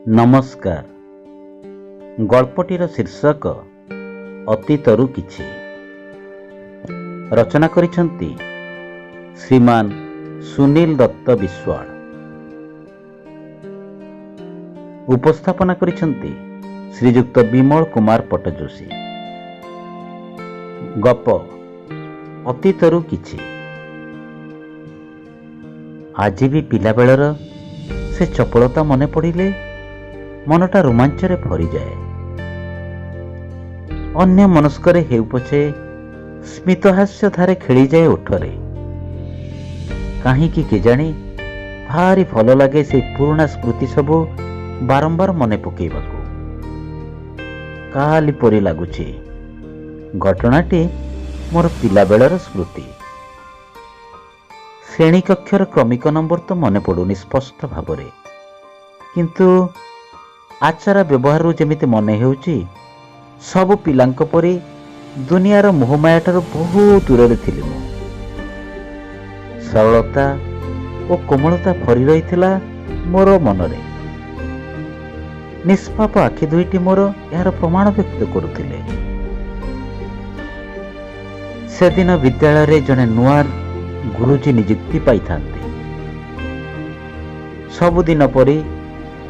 ନମସ୍କାର। ଗଳ୍ପଟିର ଶୀର୍ଷକ ଅତୀତରୁ କିଛି। ରଚନା କରିଛନ୍ତି ଶ୍ରୀମାନ ସୁନୀଲ ଦତ୍ତ ବିଶ୍ୱାଳ। ଉପସ୍ଥାପନା କରିଛନ୍ତି ଶ୍ରୀଯୁକ୍ତ ବିମଳ କୁମାର ପଟ୍ଟଯୋଶୀ। ଗପ ଅତୀତରୁ କିଛି। ଆଜି ବି ପିଲାବେଳର ସେ ଚପଳତା ମନେ ପଡ଼ିଲେ ମନଟା ରୋମାଞ୍ଚରେ ଭରିଯାଏ। ଅନ୍ୟ ମନସ୍କରେ ହେଉ ପଛେ ସ୍ମିତହାସ୍ୟ ଧାରେ ଖେଳିଯାଏ ଓଠରେ। କାହିଁକି କେଜାଣି ଭାରି ଭଲ ଲାଗେ ସେଇ ପୁରୁଣା ସ୍ମୃତି ସବୁ ବାରମ୍ବାର ମନେ ପକେଇବାକୁ। କାଲି ପରି ଲାଗୁଛି ଘଟଣାଟି ମୋର ପିଲାବେଳର ସ୍ମୃତି। ଶ୍ରେଣୀ କକ୍ଷର କ୍ରମିକ ନମ୍ବର ତ ମନେ ପଡ଼ୁନି ସ୍ପଷ୍ଟ ଭାବରେ, କିନ୍ତୁ ଆଚାର ବ୍ୟବହାରରୁ ଯେମିତି ମନେ ହେଉଛି ସବୁ ପିଲାଙ୍କ ପରି ଦୁନିଆର ମୋହମାୟାଠାରୁ ବହୁ ଦୂରରେ ଥିଲି ମୁଁ। ସରଳତା ଓ କୋମଳତା ଭରି ରହିଥିଲା ମୋର ମନରେ। ନିଷ୍ପାପ ଆଖି ଦୁଇଟି ମୋର ଏହାର ପ୍ରମାଣ ବ୍ୟକ୍ତ କରୁଥିଲେ। ସେଦିନ ବିଦ୍ୟାଳୟରେ ଜଣେ ନୂଆ ଗୁରୁଜୀ ନିଯୁକ୍ତି ପାଇଥାନ୍ତି। ସବୁଦିନ ପରି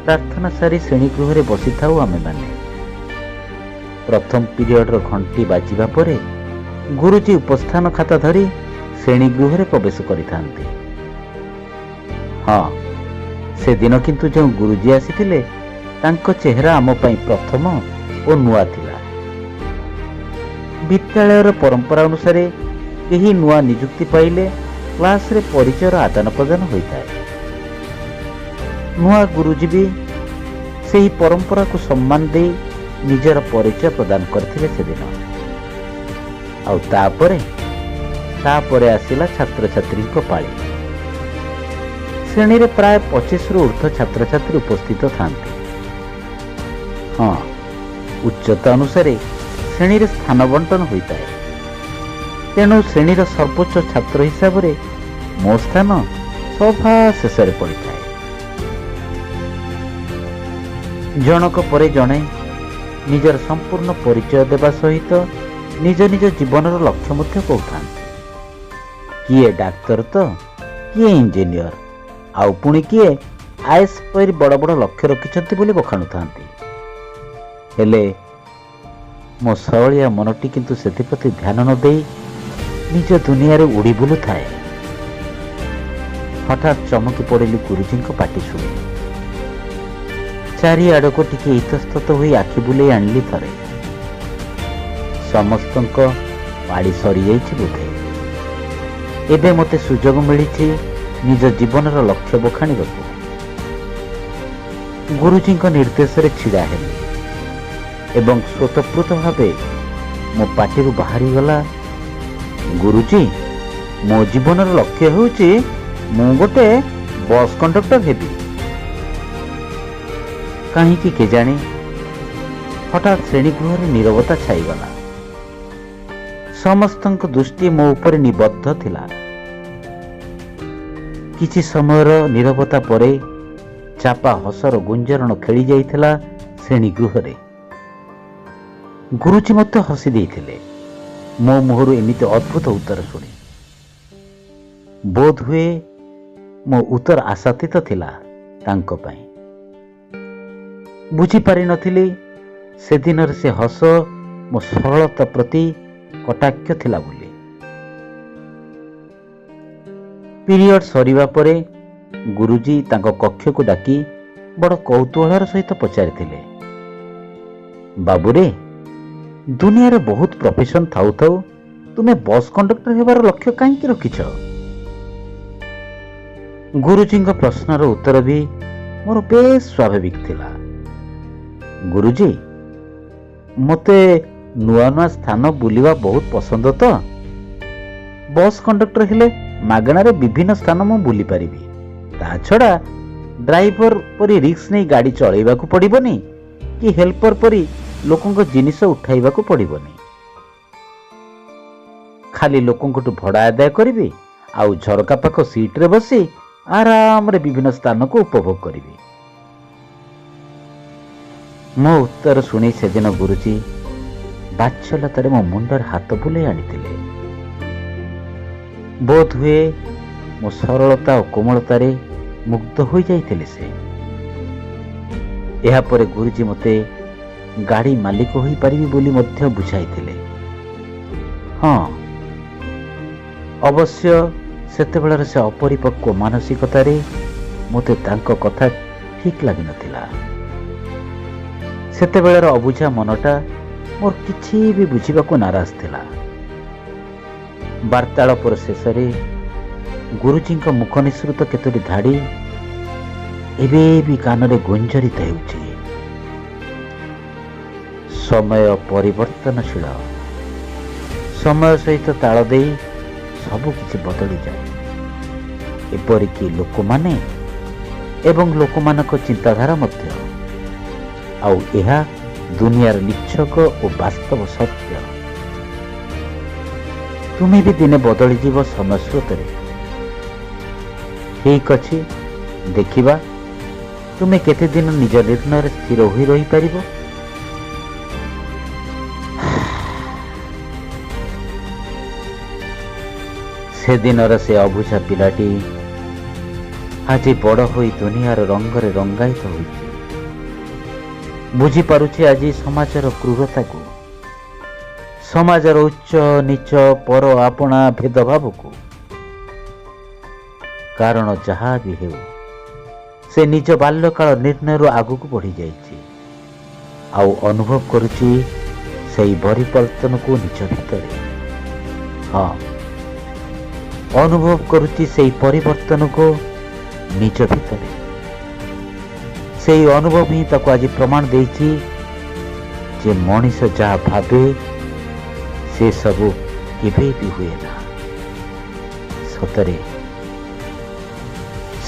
ପ୍ରାର୍ଥନା ସାରି ଶ୍ରେଣୀଗୃହରେ ବସିଥାଉ ଆମେମାନେ। ପ୍ରଥମ ପିରିୟଡ଼ର ଘଣ୍ଟି ବାଜିବା ପରେ ଗୁରୁଜୀ ଉପସ୍ଥାନ ଖାତା ଧରି ଶ୍ରେଣୀଗୃହରେ ପ୍ରବେଶ କରିଥାନ୍ତି। ହଁ, ସେଦିନ କିନ୍ତୁ ଯେଉଁ ଗୁରୁଜୀ ଆସିଥିଲେ ତାଙ୍କ ଚେହେରା ଆମ ପାଇଁ ପ୍ରଥମ ଓ ନୂଆ ଥିଲା। ବିଦ୍ୟାଳୟର ପରମ୍ପରା ଅନୁସାରେ କେହି ନୂଆ ନିଯୁକ୍ତି ପାଇଲେ କ୍ଲାସରେ ପରିଚୟର ଆଦାନ ପ୍ରଦାନ ହୋଇଥାଏ। ନୂଆ ଗୁରୁଜୀ ବି ସେହି ପରମ୍ପରାକୁ ସମ୍ମାନ ଦେଇ ନିଜର ପରିଚୟ ପ୍ରଦାନ କରିଥିଲେ ସେଦିନ। ଆଉ ତାପରେ ଆସିଲା ଛାତ୍ରଛାତ୍ରୀଙ୍କ ପାଳି। ଶ୍ରେଣୀରେ ପ୍ରାୟ 25ରୁ ଉର୍ଦ୍ଧ୍ୱ ଛାତ୍ରଛାତ୍ରୀ ଉପସ୍ଥିତ ଥାନ୍ତି। ହଁ, ଉଚ୍ଚତା ଅନୁସାରେ ଶ୍ରେଣୀରେ ସ୍ଥାନ ବଣ୍ଟନ ହୋଇଥାଏ। ତେଣୁ ଶ୍ରେଣୀର ସର୍ବୋଚ୍ଚ ଛାତ୍ର ହିସାବରେ ମୋ ସ୍ଥାନ ସଭା ଶେଷରେ ପଡ଼ିଥାଏ। ଜଣକ ପରେ ଜଣେ ନିଜର ସମ୍ପୂର୍ଣ୍ଣ ପରିଚୟ ଦେବା ସହିତ ନିଜ ନିଜ ଜୀବନର ଲକ୍ଷ୍ୟ ମଧ୍ୟ କହୁଥାନ୍ତି। କିଏ ଡାକ୍ତର ତ, କିଏ ଇଞ୍ଜିନିୟର, ଆଉ ପୁଣି କିଏ ଆଇଏଏସ୍ ପରି ବଡ଼ ବଡ଼ ଲକ୍ଷ୍ୟ ରଖିଛନ୍ତି ବୋଲି ବଖାଣୁଥାନ୍ତି। ହେଲେ ମୋ ସରଳିଆ ମନଟି କିନ୍ତୁ ସେଥିପ୍ରତି ଧ୍ୟାନ ନ ଦେଇ ନିଜ ଦୁନିଆରେ ଉଡ଼ି ବୁଲୁଥାଏ। ହଠାତ୍ ଚମକି ପଡ଼ିଲି ଗୁରୁଜୀଙ୍କ ପାଟି ଶୁଣି। ଚାରିଆଡ଼କୁ ଟିକେ ଇତସ୍ତତ ହୋଇ ଆଖି ବୁଲେଇ ଆଣିଲି ଥରେ। ସମସ୍ତଙ୍କ ପାଳି ସରିଯାଇଛି ବୋଧେ। ଏବେ ମୋତେ ସୁଯୋଗ ମିଳିଛି ନିଜ ଜୀବନର ଲକ୍ଷ୍ୟ ବଖାଣିବାକୁ। ଗୁରୁଜୀଙ୍କ ନିର୍ଦ୍ଦେଶରେ ଛିଡ଼ା ହେଲି ଏବଂ ସ୍ୱତଃପ୍ରତ ଭାବେ ମୋ ପାଟିରୁ ବାହାରିଗଲା, ଗୁରୁଜୀ, ମୋ ଜୀବନର ଲକ୍ଷ୍ୟ ହେଉଛି ମୁଁ ଗୋଟେ ବସ୍ କଣ୍ଡକ୍ଟର ହେବି। କାହିଁକି କେଜାଣି ହଠାତ୍ ଶ୍ରେଣୀଗୃହରେ ନୀରବତା ଛାଇଗଲା। ସମସ୍ତଙ୍କ ଦୃଷ୍ଟି ମୋ ଉପରେ ନିବଦ୍ଧ ଥିଲା। କିଛି ସମୟର ନୀରବତା ପରେ ଚାପା ହସର ଗୁଞ୍ଜରଣ ଖେଳି ଯାଇଥିଲା ଶ୍ରେଣୀଗୃହରେ। ଗୁରୁଜୀ ମଧ୍ୟ ହସି ଦେଇଥିଲେ ମୋ ମୁହଁରୁ ଏମିତି ଅଦ୍ଭୁତ ଉତ୍ତର ଶୁଣି। ବୋଧହୁଏ ମୋ ଉତ୍ତର ଆଶାତୀତ ଥିଲା ତାଙ୍କ ପାଇଁ। ବୁଝିପାରିନଥିଲି ସେଦିନର ସେ ହସ ମୋ ସରଳତା ପ୍ରତି କଟାକ୍ଷ ଥିଲା ବୋଲି। ପିରିୟଡ଼ ସରିବା ପରେ ଗୁରୁଜୀ ତାଙ୍କ କକ୍ଷକୁ ଡାକି ବଡ଼ କୌତୂହଳର ସହିତ ପଚାରିଥିଲେ, ବାବୁରେ, ଦୁନିଆରେ ବହୁତ ପ୍ରଫେସନ ଥାଉ ଥାଉ ତୁମେ ବସ୍ କଣ୍ଡକ୍ଟର ହେବାର ଲକ୍ଷ୍ୟ କାହିଁକି ରଖିଛ? ଗୁରୁଜୀଙ୍କ ପ୍ରଶ୍ନର ଉତ୍ତର ବି ମୋର ବେଶ ସ୍ୱାଭାବିକ ଥିଲା। ଗୁରୁଜୀ, ମୋତେ ନୂଆ ନୂଆ ସ୍ଥାନ ବୁଲିବା ବହୁତ ପସନ୍ଦ ତ। ବସ୍ କଣ୍ଡକ୍ଟର ହେଲେ ମାଗଣାରେ ବିଭିନ୍ନ ସ୍ଥାନ ମୁଁ ବୁଲି ପାରିବି। ତା ଛଡ଼ା ଡ୍ରାଇଭର ପରି ରିକ୍ସ ନେଇ ଗାଡ଼ି ଚଳାଇବାକୁ ପଡ଼ିବନି କି ହେଲ୍ପର ପରି ଲୋକଙ୍କ ଜିନିଷ ଉଠାଇବାକୁ ପଡ଼ିବନି। ଖାଲି ଲୋକଙ୍କଠୁ ଭଡ଼ା ଆଦାୟ କରିବି ଆଉ ଝରକା ପାଖ ସିଟ୍ରେ ବସି ଆରାମରେ ବିଭିନ୍ନ ସ୍ଥାନକୁ ଉପଭୋଗ କରିବି। ମୋ ଉତ୍ତର ଶୁଣି ସେଦିନ ଗୁରୁଜୀ ବାତ୍ସଲ୍ୟତାରେ ମୋ ମୁଣ୍ଡରେ ହାତ ବୁଲେଇ ଆଣିଥିଲେ। ବୋଧ ହୁଏ ମୋ ସରଳତା ଓ କୋମଳତାରେ ମୁଗ୍ଧ ହୋଇଯାଇଥିଲେ ସେ। ଏହାପରେ ଗୁରୁଜୀ ମୋତେ ଗାଡ଼ି ମାଲିକ ହୋଇପାରିବି ବୋଲି ମଧ୍ୟ ବୁଝାଇଥିଲେ। ହଁ, ଅବଶ୍ୟ ସେତେବେଳର ସେ ଅପରିପକ୍ୱ ମାନସିକତାରେ ମୋତେ ତାଙ୍କ କଥା ଠିକ୍ ଲାଗିନଥିଲା। ସେତେବେଳର ଅବୁଝା ମନଟା ମୋର କିଛି ବି ବୁଝିବାକୁ ନାରାଜ ଥିଲା। ବାର୍ତ୍ତାଳାପର ଶେଷରେ ଗୁରୁଜୀଙ୍କ ମୁଖ ନିଃସୃତ କେତୋଟି ଧାଡ଼ି ଏବେ ବି କାନରେ ଗୁଞ୍ଜରିତ ହେଉଛି। ସମୟ ପରିବର୍ତ୍ତନଶୀଳ। ସମୟ ସହିତ ତାଳ ଦେଇ ସବୁ କିଛି ବଦଳିଯାଏ, ଏପରିକି ଲୋକମାନେ ଏବଂ ଲୋକମାନଙ୍କ ଚିନ୍ତାଧାରା ମଧ୍ୟ। ଆଉ ଏହା ଦୁନିଆର ନିଚ୍ଛକ ଓ ବାସ୍ତବ ସତ୍ୟ। ତୁମେ ବି ଦିନେ ବଦଳିଯିବ ସମୟ ସ୍ରୋତରେ। ଠିକ୍ ଅଛି, ଦେଖିବା ତୁମେ କେତେ ଦିନ ନିଜ ନିର୍ଣ୍ଣୟରେ ସ୍ଥିର ହୋଇ ରହିପାରିବ। ସେଦିନର ସେ ଅବୁଝା ପିଲାଟି ଆଜି ବଡ଼ ହୋଇ ଦୁନିଆର ରଙ୍ଗରେ ରଙ୍ଗାୟିତ ହୋଇଛି। ବୁଝିପାରୁଛି ଆଜି ସମାଜର କ୍ରୂରତାକୁ, ସମାଜର ଉଚ୍ଚ ନିଚ ପର ଆପଣା ଭେଦଭାବକୁ। କାରଣ ଯାହା ବି ହେଉ ସେ ନିଜ ବାଲ୍ୟକାଳ ନିର୍ଣ୍ଣୟରୁ ଆଗକୁ ବଢ଼ିଯାଇଛି ଆଉ ଅନୁଭବ କରୁଛି ସେହି ପରିବର୍ତ୍ତନକୁ ନିଜ ଭିତରେ। ହଁ, ଅନୁଭବ କରୁଛି ସେହି ପରିବର୍ତ୍ତନକୁ ନିଜ ଭିତରେ। ସେହି ଅନୁଭବ ହିଁ ତାକୁ ଆଜି ପ୍ରମାଣ ଦେଇଛି ଯେ ମଣିଷ ଯାହା ଭାବେ ସେ ସବୁ କେବେ ବି ହୁଏ ନା। ସତରେ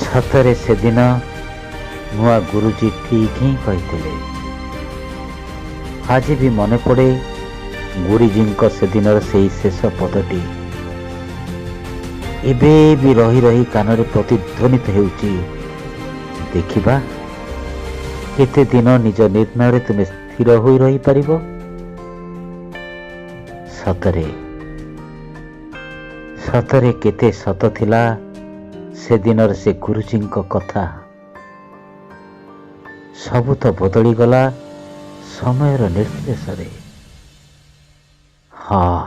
ସତରେ ସେଦିନ ନୂଆ ଗୁରୁଜୀ ଠିକ୍ ହିଁ କହିଥିଲେ। ଆଜି ବି ମନେ ପଡ଼େ ଗୁରୁଜୀଙ୍କ ସେଦିନର ସେହି ଶେଷ ପଦଟି ଏବେ ବି ରହି ରହି କାନରେ ପ୍ରତିଧ୍ୱନିତ ହେଉଛି। ଦେଖିବା କେତେ ଦିନ ନିଜ ନିର୍ଣ୍ଣୟରେ ତୁମେ ସ୍ଥିର ହୋଇ ରହିପାରିବ। ସତରେ ସତରେ କେତେ ସତ ଥିଲା ସେଦିନର ସେ ଗୁରୁଜୀଙ୍କ କଥା। ସବୁ ତ ବଦଳିଗଲା ସମୟର ନିର୍ଦ୍ଦେଶରେ। ହଁ,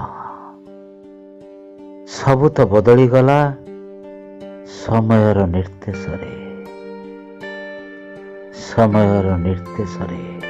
ସବୁ ତ ବଦଳିଗଲା ସମୟର ନିର୍ଦ୍ଦେଶରେ। ସମୟର ନିର୍ଦ୍ଦେଶରେ।